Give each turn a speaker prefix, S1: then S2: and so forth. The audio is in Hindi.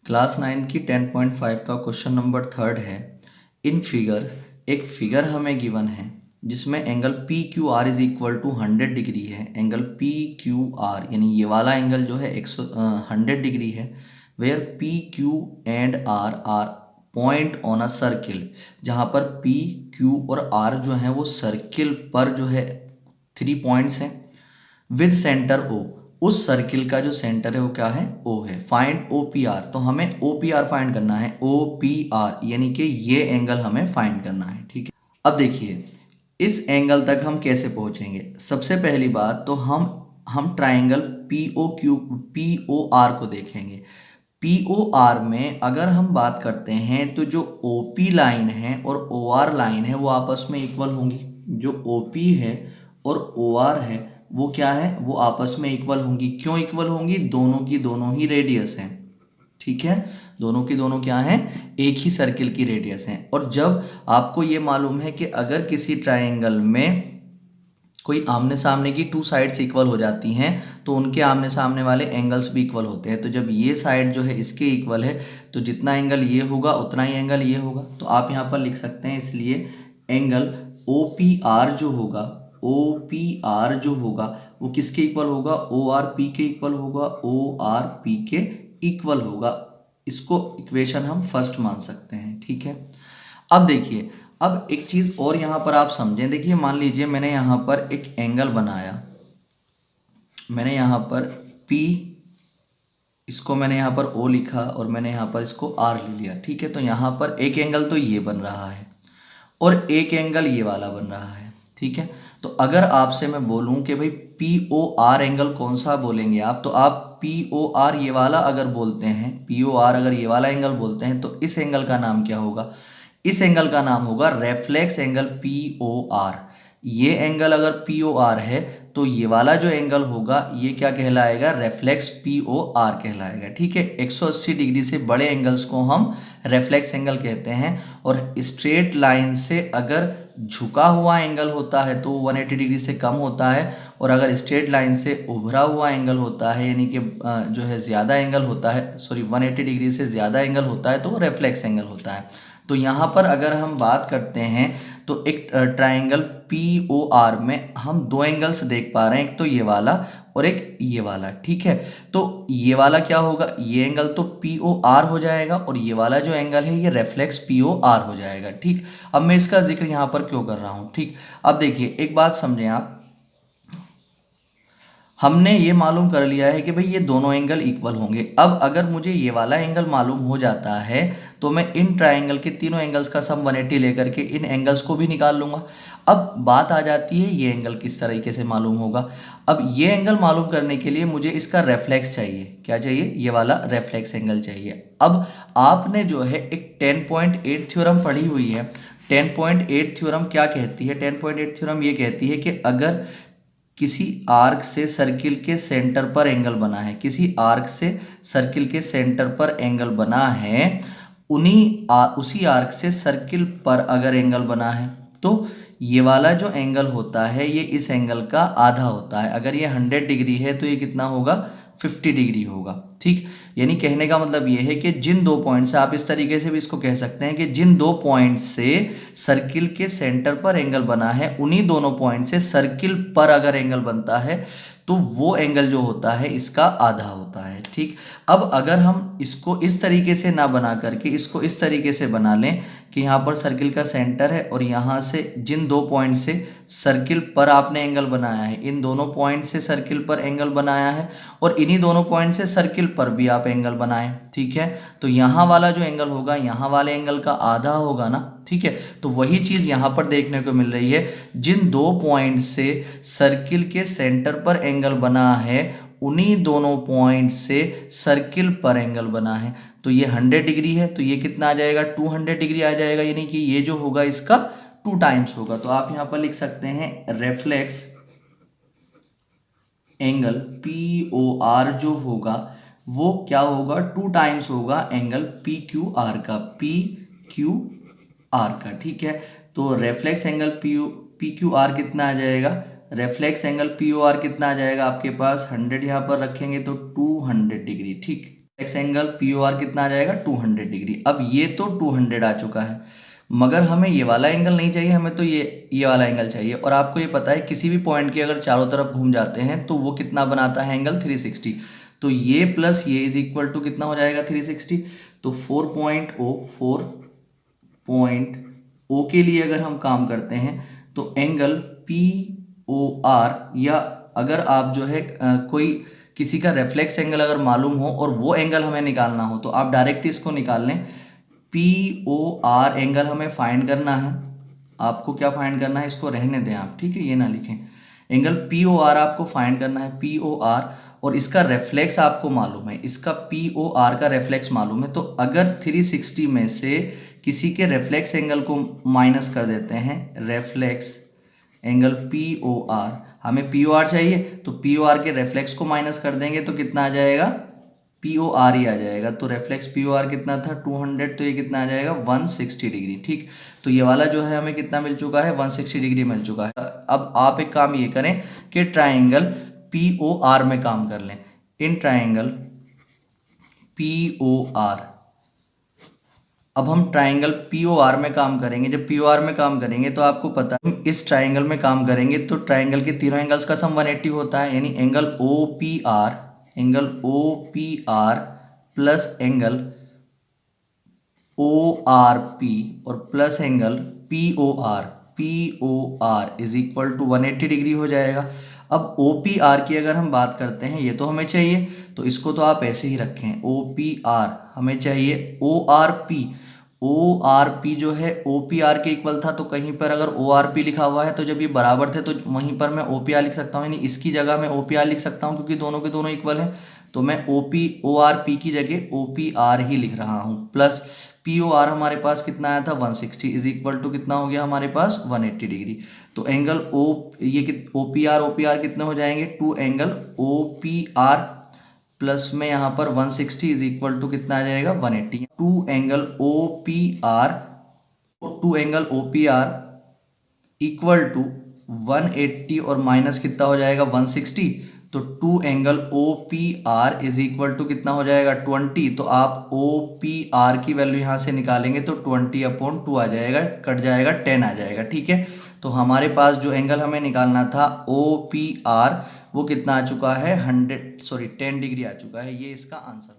S1: क्लास 9 की 10.5 का क्वेश्चन नंबर 3 है। इन फिगर एक फिगर हमें गिवन है जिसमें angle P Q R is equal to 100 degree है। एंगल पी क्यू आर यानी ये वाला एंगल जो है 100 डिग्री है। Where P Q and R are point on a circle, जहाँ पर पी क्यू और आर जो है वो सर्किल पर जो है 3 पॉइंट्स हैं विद सेंटर ओ। उस सर्किल का जो सेंटर है वो क्या है, ओ है। फाइंड ओ पी आर, तो हमें ओ पी आर फाइंड करना है। ओ पी आर यानी कि ये एंगल हमें फाइंड करना है, ठीक है। अब देखिए इस एंगल तक हम कैसे पहुंचेंगे। सबसे पहली बात तो हम ट्राइंगल पी ओ आर को देखेंगे। पी ओ आर में अगर हम बात करते हैं तो जो ओ पी लाइन है और ओ आर लाइन है वो आपस में इक्वल होंगी। जो ओ पी है और ओ आर है वो क्या है, वो आपस में इक्वल होंगी। क्यों इक्वल होंगी, दोनों की दोनों ही रेडियस हैं, ठीक है। दोनों की दोनों क्या है, एक ही सर्किल की रेडियस हैं। और जब आपको ये मालूम है कि अगर किसी ट्राइंगल में कोई आमने सामने की 2 साइड्स इक्वल हो जाती हैं तो उनके आमने सामने वाले एंगल्स भी इक्वल होते हैं। तो जब ये साइड जो है इसके इक्वल है तो जितना एंगल ये होगा उतना ही एंगल ये होगा। तो आप यहाँ पर लिख सकते हैं, इसलिए एंगल ओ पी आर जो होगा, ओ पी आर जो होगा वो किसके इक्वल होगा, ओ आर पी के इक्वल होगा। ओ आर पी के इक्वल होगा। इसको इक्वेशन हम फर्स्ट मान सकते हैं, ठीक है। अब देखिए, अब एक चीज और यहां पर आप समझें। देखिए मान लीजिए मैंने यहां पर एक एंगल बनाया, मैंने यहां पर P, इसको मैंने यहाँ पर O लिखा और मैंने यहाँ पर इसको R ले लिया, ठीक है। तो यहाँ पर एक एंगल तो ये बन रहा है और एक एंगल ये वाला बन रहा है, ठीक है। तो अगर आपसे मैं बोलूं कि भाई पी ओ आर एंगल कौन सा बोलेंगे आप, तो आप पी ओ आर ये वाला अगर बोलते हैं, पी ओ आर अगर ये वाला एंगल बोलते हैं तो इस एंगल का नाम क्या होगा, इस एंगल का नाम होगा reflex angle P O R. ये एंगल अगर पी ओ आर है तो ये वाला जो एंगल होगा ये क्या कहलाएगा, रेफ्लेक्स पी ओ आर कहलाएगा, ठीक है। 180 डिग्री से बड़े एंगल्स को हम रेफ्लेक्स एंगल कहते हैं। और स्ट्रेट लाइन से अगर झुका हुआ एंगल होता है तो 180 डिग्री से कम होता है, और अगर स्ट्रेट लाइन से उभरा हुआ एंगल होता है यानी कि जो है ज़्यादा एंगल होता है, सॉरी 180 डिग्री से ज़्यादा एंगल होता है तो वो रेफ्लेक्स एंगल होता है। तो यहाँ पर अगर हम बात करते हैं तो एक ट्राइंगल पी ओ आर में हम 2 एंगल्स देख पा रहे हैं, एक तो ये वाला और एक ये वाला, ठीक है। तो ये वाला क्या होगा, ये एंगल तो पी ओ आर हो जाएगा और ये वाला जो एंगल है ये रेफ्लेक्स पी ओ आर हो जाएगा, ठीक। अब मैं इसका जिक्र यहाँ पर क्यों कर रहा हूँ, ठीक। अब देखिए एक बात समझें आप, हमने ये मालूम कर लिया है कि भाई ये दोनों एंगल इक्वल होंगे। अब अगर मुझे ये वाला एंगल मालूम हो जाता है तो मैं इन ट्राइंगल के तीनों एंगल्स का सम 180 लेकर के इन एंगल्स को भी निकाल लूंगा। अब बात आ जाती है ये एंगल किस तरीके से मालूम होगा। अब ये एंगल मालूम करने के लिए मुझे इसका रेफ्लेक्स चाहिए, क्या चाहिए, ये वाला रेफ्लेक्स एंगल चाहिए। अब आपने जो है एक 10.8 थ्योरम पढ़ी हुई है। 10.8 थ्योरम क्या कहती है, 10.8 थ्योरम ये कहती है कि अगर किसी आर्क से सर्किल के सेंटर पर एंगल बना है, किसी आर्क से सर्किल के सेंटर पर एंगल बना है, उसी आर्क से सर्किल पर अगर एंगल बना है तो ये वाला जो एंगल होता है ये इस एंगल का आधा होता है। अगर ये 100 डिग्री है तो ये कितना होगा, 50 डिग्री होगा, ठीक। यानी कहने का मतलब ये है कि जिन 2 पॉइंट से, आप इस तरीके से भी इसको कह सकते हैं कि जिन 2 पॉइंट से सर्किल के सेंटर पर एंगल बना है उन्हीं दोनों पॉइंट से सर्किल पर अगर एंगल बनता है तो वो एंगल जो होता है इसका आधा होता है, ठीक। अब अगर हम इसको इस तरीके से ना बना करके इसको इस तरीके से बना लें कि यहाँ पर सर्किल का सेंटर है और यहाँ से जिन 2 पॉइंट से सर्किल पर आपने एंगल बनाया है, इन दोनों पॉइंट से सर्किल पर एंगल बनाया है और इन्हीं दोनों पॉइंट से सर्किल पर भी आप एंगल बनाएं, ठीक है। तो यहाँ वाला जो एंगल होगा यहाँ वाले एंगल का आधा होगा ना, ठीक है। तो वही चीज यहाँ पर देखने को मिल रही है, जिन 2 पॉइंट से सर्किल के सेंटर पर एंगल बना है उन्हीं दोनों पॉइंट से सर्किल पर एंगल बना है। तो ये 100 डिग्री है तो ये कितना आ जाएगा, 200 डिग्री आ जाएगा, यानी कि ये जो होगा इसका 2 टाइम्स होगा। तो आप यहाँ पर लिख सकते हैं reflex angle P O R जो होगा वो क्या होगा, 2 टाइम्स होगा एंगल पी क्यू आर का, पी क्यू आर का, ठीक है। तो reflex angle P Q R कितना आ जाएगा, reflex angle P O R कितना आ जाएगा आपके पास, 100 यहाँ पर रखेंगे तो 200 डिग्री, ठीक। X angle P O R कितना आ जाएगा 200 डिग्री। अब ये तो 200 आ चुका है, मगर हमें ये वाला एंगल नहीं चाहिए, हमें तो ये वाला एंगल चाहिए। और आपको ये पता है किसी भी पॉइंट के अगर चारों तरफ घूम जाते हैं तो वो कितना बनाता है एंगल 360। तो ये प्लस ये इज इक्वल टू कितना हो जाएगा 360। तो 4.O के लिए अगर हम काम करते हैं तो एंगल पी ओ आर, या अगर आप जो है कोई किसी का रेफ्लेक्स एंगल अगर मालूम हो और वो एंगल हमें निकालना हो तो आप डायरेक्ट इसको निकाल लें। पी ओ आर एंगल हमें फाइंड करना है। आपको क्या फाइंड करना है, इसको रहने दें आप, ठीक है, ये ना लिखें। एंगल पी ओ आर आपको फाइंड करना है, पी ओ आर, और इसका रेफ्लेक्स आपको मालूम है, इसका पी ओ आर का रेफ्लेक्स मालूम है। तो अगर 360 में से किसी के रेफ्लेक्स एंगल को माइनस कर देते हैं, reflex angle P O R, हमें पी ओ आर चाहिए तो पी ओ आर के रेफ्लेक्स को माइनस कर देंगे तो कितना आ जाएगा, पी ओ आर ही आ जाएगा। तो रेफ्लेक्स पी ओ आर कितना था 200, तो ये कितना आ जाएगा 160 डिग्री। ठीक, तो ये वाला जो है हमें कितना मिल चुका है 160 डिग्री मिल चुका है। अब आप एक काम ये करें कि ट्राइंगल पी ओ आर में काम कर लें। In triangle P O R, अब हम ट्राइंगल पी ओ आर में काम करेंगे। जब पी ओ आर में काम करेंगे तो आपको पता है इस ट्राइंगल में काम करेंगे तो ट्राइंगल के तीनों एंगल्स का सम 180 होता है, यानी angle O P R, angle O P R plus angle O R P और plus angle P O R is equal to 180 degree हो जाएगा। अब ओ पी आर की अगर हम बात करते हैं, ये तो हमें चाहिए, तो इसको तो आप ऐसे ही रखें, ओ पी आर हमें चाहिए। ओ आर पी जो है ओ पी आर के इक्वल था, तो कहीं पर अगर ओ आर पी लिखा हुआ है तो जब ये बराबर थे तो वहीं पर मैं ओ पी आर लिख सकता हूँ, यानी इसकी जगह मैं ओ पी आर लिख सकता हूँ क्योंकि दोनों के दोनों इक्वल हैं। तो मैं ओ आर पी की जगह ओ पी आर ही लिख रहा हूँ, प्लस पी ओ आर हमारे पास कितना आया था 160 इज इक्वल टू कितना हो गया हमारे पास 180 डिग्री। तो एंगल ओ पी आर कितने हो जाएंगे, two angle O P R plus में यहाँ पर 160 इज इक्वल टू कितना आ जाएगा 180। Two angle O P R equal to 180 और माइनस कितना हो जाएगा 160, तो two angle O P R is equal to कितना हो जाएगा 20। तो आप ओ पी आर की वैल्यू यहाँ से निकालेंगे तो 20/2 आ जाएगा, कट जाएगा 10 आ जाएगा। ठीक है, तो हमारे पास जो एंगल हमें निकालना था ओ पी आर वो कितना आ चुका है 10 डिग्री आ चुका है। ये इसका आंसर